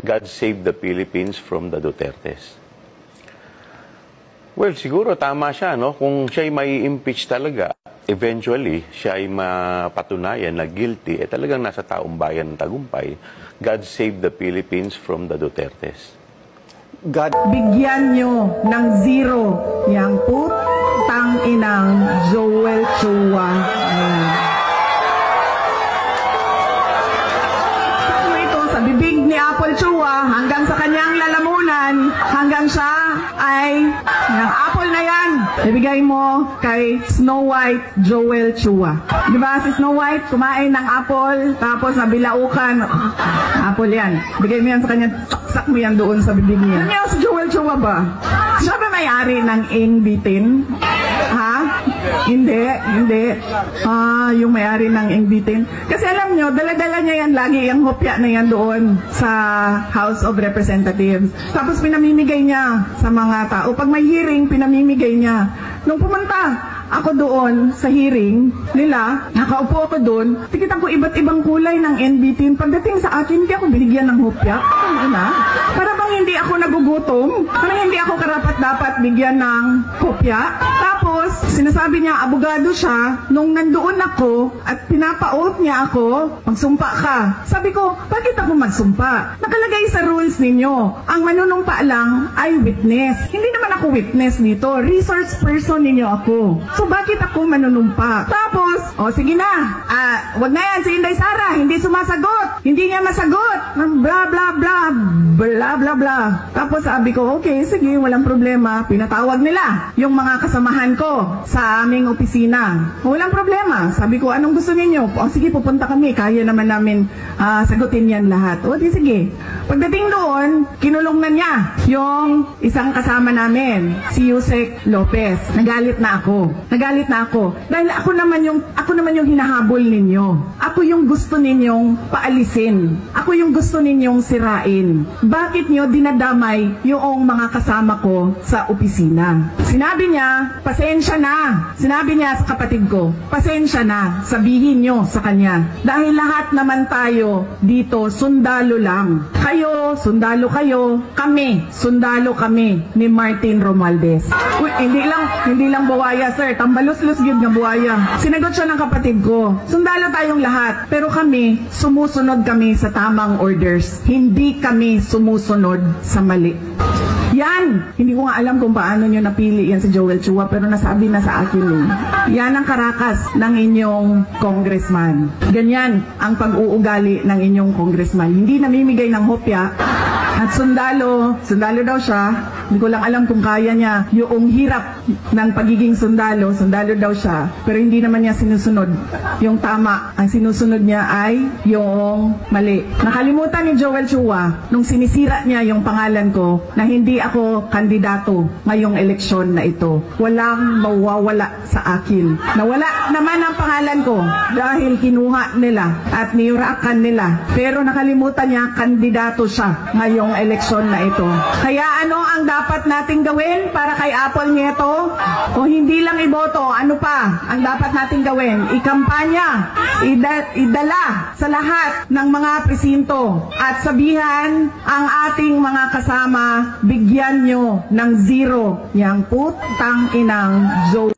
God save the Philippines from the Dutertes. Well, siguro tama siya, no? Kung siya'y may impeach talaga, eventually, siya'y mapatunayan na guilty, talagang nasa taong bayan ng tagumpay. God save the Philippines from the Dutertes. God, bigyan nyo ng 0 yang putang inang Joel Chua. Sakto ito sa bibig ni Apple Chua hanggang sa kanyang lalamunan, hanggang siya ay ng apple na yan, ibigay mo kay Snow White Joel Chua. Diba si Snow White kumain ng apple, tapos nabilaukan, apple yan, bigay mo yan sa kanya, saksak mo yan doon sa bibig niya. Ano si Joel Chua ba? Siya ba may-ari ng Ingbitin? Ha? Hindi. Yung may-ari ng Ingbitin. Kasi alam nyo, dala-dala niya yan lagi, yung hopya na yan doon sa House of Representatives. Tapos pinamimigay niya sa mga tao. Pag may hearing, pinamimigay niya. Nung pumunta ako doon sa hearing nila, nakaupo ako doon, tikitan ko iba't ibang kulay ng NBT. Pagdating sa akin, hindi ako binigyan ng hopya. Para bang hindi ako nagugutom? Parang hindi ako karapat-dapat bigyan ng hopya. Tapos, sinasabi niya, abogado siya, nung nandoon ako at pinapa-oath niya ako, magsumpa ka. Sabi ko, bakit ako magsumpa? Nakalagay sa rules ninyo, ang manunumpa lang ay witness. Hindi naman ako witness dito, resource person ninyo ako. So bakit ako manunumpa? Tapos, sige na, wag na yan si Inday Sara, hindi sumasagot, hindi niya masagot, bla bla bla, bla bla bla. Tapos sabi ko, okay, sige, walang problema. Pinatawag nila yung mga kasamahan ko sa aming opisina. Walang problema. Sabi ko, anong gusto ninyo? Sige, pupunta kami, kaya naman namin sagutin yan lahat. O, di sige. Pagdating doon, kinulong na niya yung isang kasama namin, si Yusek Lopez. Nagalit na ako. Dahil ako naman yung hinahabol ninyo. Ako yung gusto ninyong paalisin. Ako yung gusto ninyong sirain. Bakit nyo dinadamay yung mga kasama ko sa opisina? Sinabi niya, pasensya na. Sinabi niya sa kapatid ko, pasensya na. Sabihin nyo sa kanya. Dahil lahat naman tayo dito, sundalo lang. Kayo, sundalo kayo. Kami, sundalo kami ni Martin Romualdez. Uy, hindi lang buwaya, sir. Tambalos-los yun nga buwaya. Sinagot siya ng kapatid ko. Sundalo tayong lahat. Pero kami, sumusunod kami sa tamang orders. Hindi kami sumusunod sa mali. Yan! Hindi ko nga alam kung paano nyo napili yan si Joel Chua, pero nasabi na sa akin eh. Yan ang karakas ng inyong congressman. Ganyan ang pag-uugali ng inyong congressman. Hindi namimigay ng hopya. At sundalo daw siya. Hindi ko lang alam kung kaya niya yung hirap ng pagiging sundalo daw siya. Pero hindi naman niya sinusunod yung tama. Ang sinusunod niya ay yung mali. Nakalimutan ni Joel Chua nung sinisira niya yung pangalan ko na hindi ako kandidato ngayong eleksyon na ito. Walang mawawala sa akin. Nawala naman ang pangalan ko dahil kinuha nila at niyurakan nila. Pero nakalimutan niya kandidato siya ngayong eleksyon na ito. Kaya ano ang dapat nating gawin para kay Apple Nieto? O hindi lang iboto, ano pa ang dapat nating gawin? Ikampanya, idala sa lahat ng mga presinto at sabihan ang ating mga kasama, bigyan nyo ng 0 yang putang inang Joe.